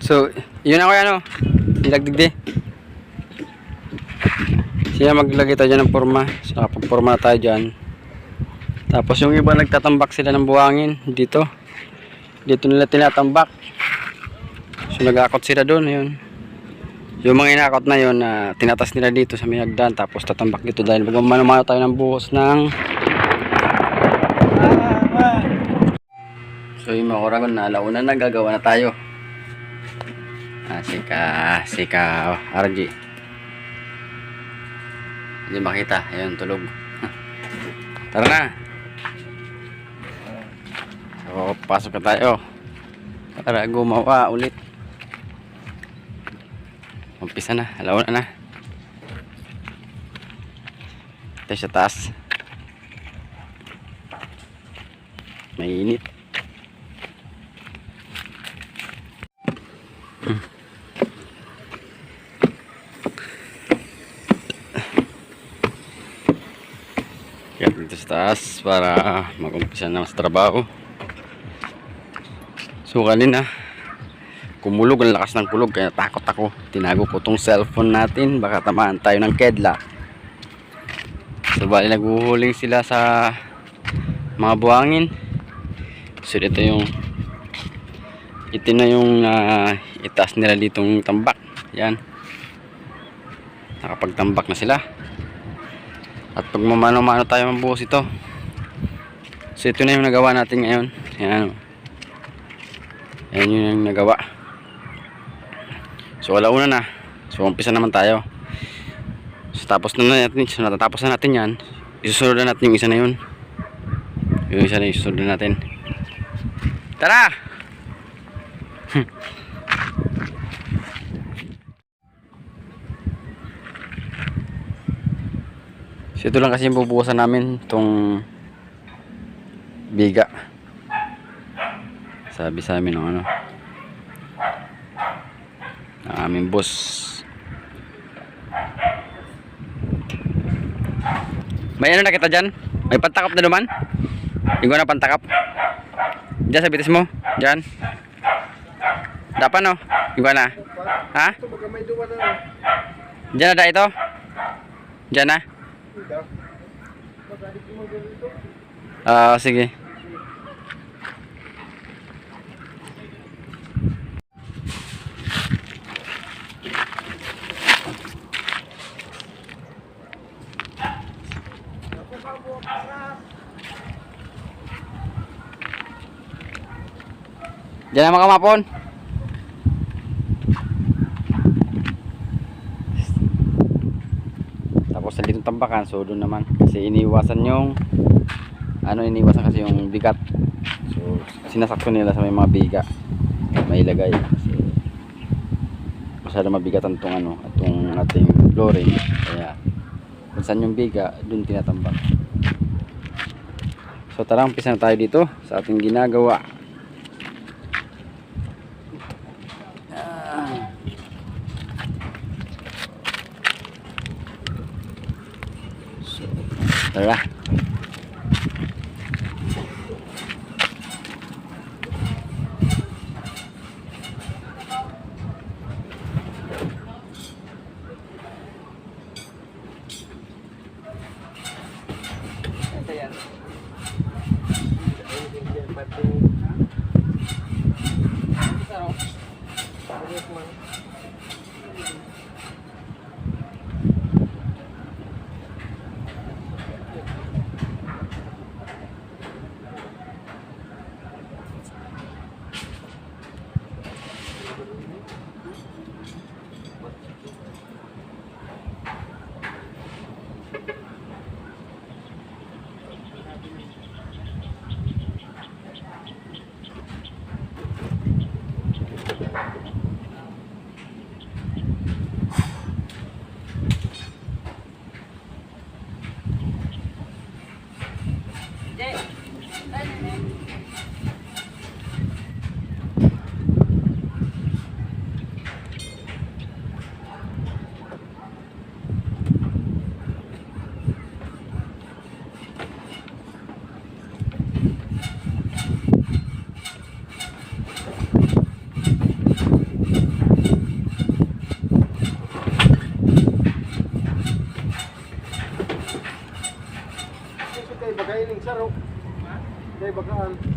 So, yun ako ano. Ilagdig di. Siya maglagay tayo dyan ng porma. So, pagporma tayo dyan. Tapos yung iba nagtatambak sila ng buhangin dito. Dito nila tinatambak. So, nag-akot sila doon. Yun. Yung mga inakot na yun, tinatas nila dito sa may hagdan. Tapos tatambak dito dahil magmamano tayo ng buhos ng... So, yung mga Uragon na alauna na gagawa na tayo. Sika RG. Hindi makita. Ayun, tulog. Tara na. So, pasok na tayo para gumawa ulit. Umpisa na. Alauna na. Tayo sa taas. Mainit. Kaya dito sa taas para mag-umpisa na sa trabaho. So kanina kumulog, ang lakas ng kulog kaya takot ako. Tinago ko tong cellphone natin, baka tamaan tayo ng kedla. So bali naghuhuling sila sa mga buhangin. So ito na yung itaas nila ditong tambak. Yan, nakapagtambak na sila. At pag mamano-mano tayo ng buhos ito. So ito na yung nagawa natin ngayon. Yan, yan yung nagawa. So alauna na. So umpisa naman tayo. So tapos na natin. So natatapos na natin yan. Isusunod na natin yung isa na yun. Yung isa na isusunod na natin. Tara! So ito lang kasi yung bubuhusan namin itong biga. Sabi sa amin ng aming boss. May ano nakita dyan? May pantakap na naman? Hindi ko na pantakap. Diyan sa bitis mo. Diyan. Dapat no? Hindi ko na. Ha? Diyan na da ito? Diyan na? Sige. Diyan na mga kamapon. Tapos sa litong tambakan, so doon naman kasi iniwasan yung iniwasan kasi yung bigat. So sinasakto nila sa may mga biga. May lagay kasi masyado mabigatan tong atong ating flooring. Kaya kung saan yung biga, doon tinatambak. So tara, umpisa na tayo dito sa ating ginagawa. Tara. bagaan.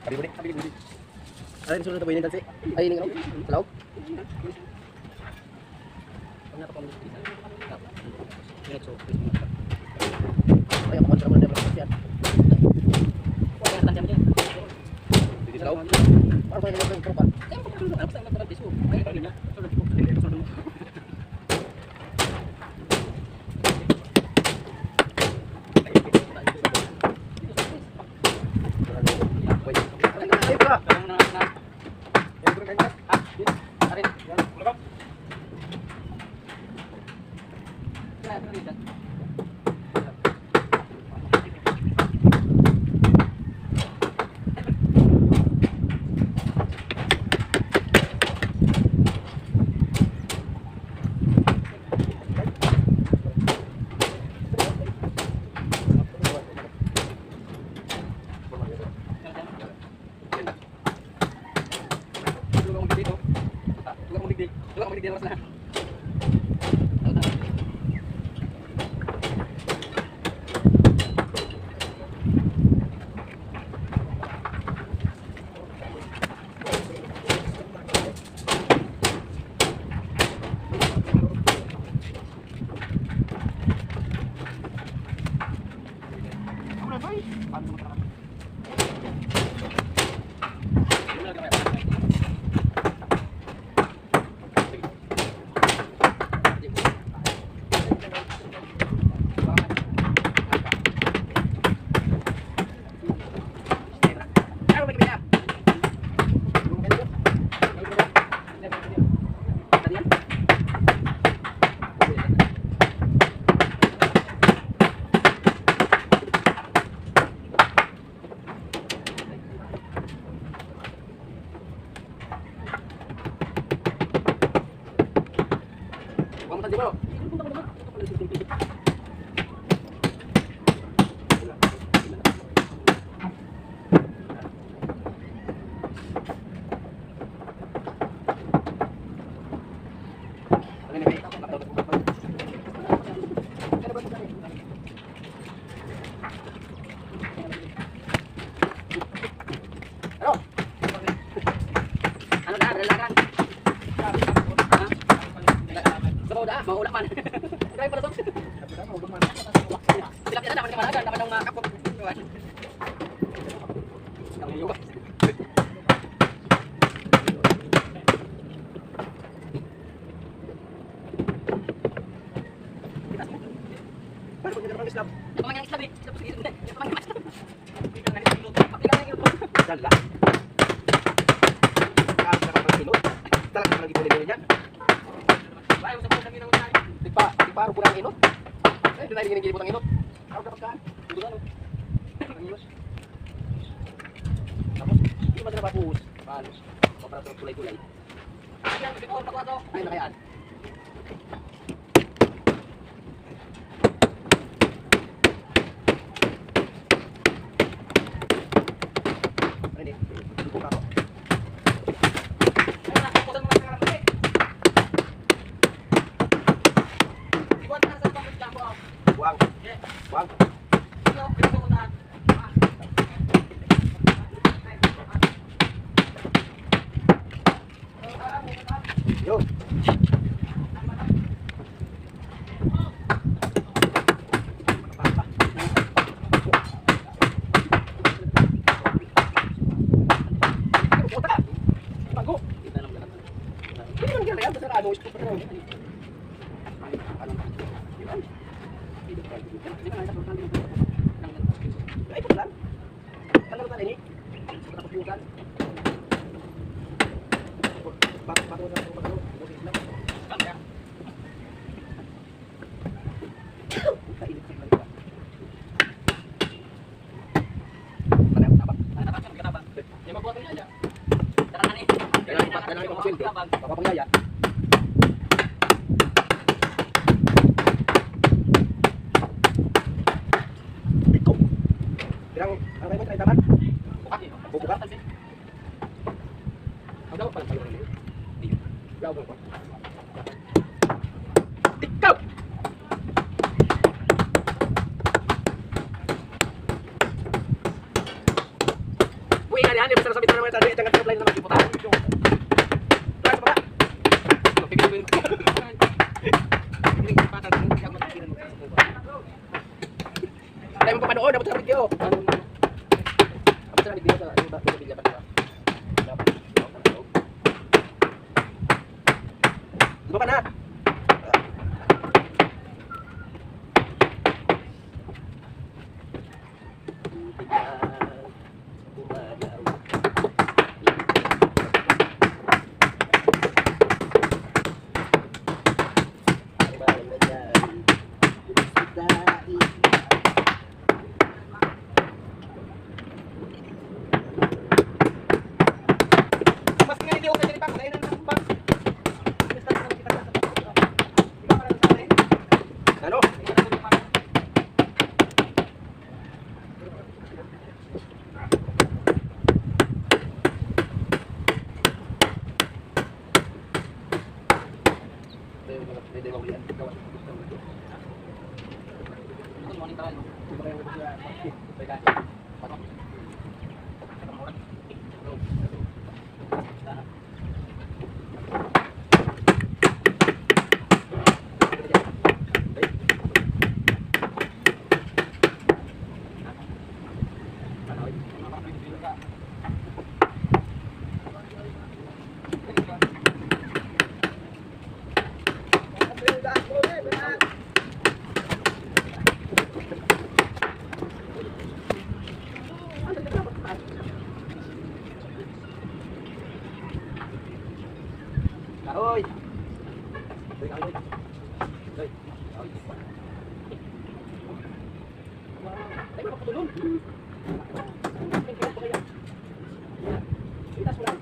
Sabi mo ni. Ay, sunod na po yun yung dansi. Ay, yung ano? Salaw? Ay, ako kontra mo na naman siya. Hindi salaw? Parang pa yung tropa. Maulak man. Kaya pala to. Sila kita dapat kemana kan? Dapat dong kapok. Baru kita orang Islam. Pemang yang Islam ni. Kita pergi sebentar. Kita pemang Islam. Aplikasi yang itu. Jalan. Kalau kita pergi dulu, kita lagi boleh-bolehnya. Baik, usap kami nang unahan. Di paro kurang inot. Eh, dinay gini putang inot. Ako dapat kan. Dudugan no. Ang tapos, hindi man na papus. Palos. Para tulay-tulay. Ayan, before pagwato. Ay, nakayaan. Ano ni? Dugo ka ko. Wang. Yo. Papapangyaya. Ito. Pirang ang tayo try taman. Buka. Ang daw pala pala. Gaw ko. Ikaw. Uy, nga yan, basta nasabitan naman tayo, itang line naman iputan. Tara, baba. Pipilin ko. Hindi ko patag, hindi ako matikilan mo sa suko. Dahil mo pa panood, dapat sa video. Dapat sa video sa bilya pa. Diba ka na? Ano? Kahoy. Kahoy, kahoy. Kahoy. Ay, makapatulong. Itas mo lang.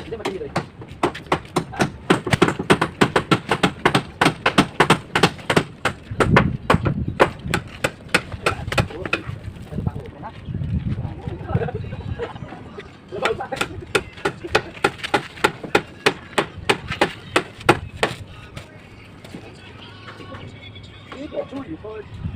Hindi matindi rin. Ito,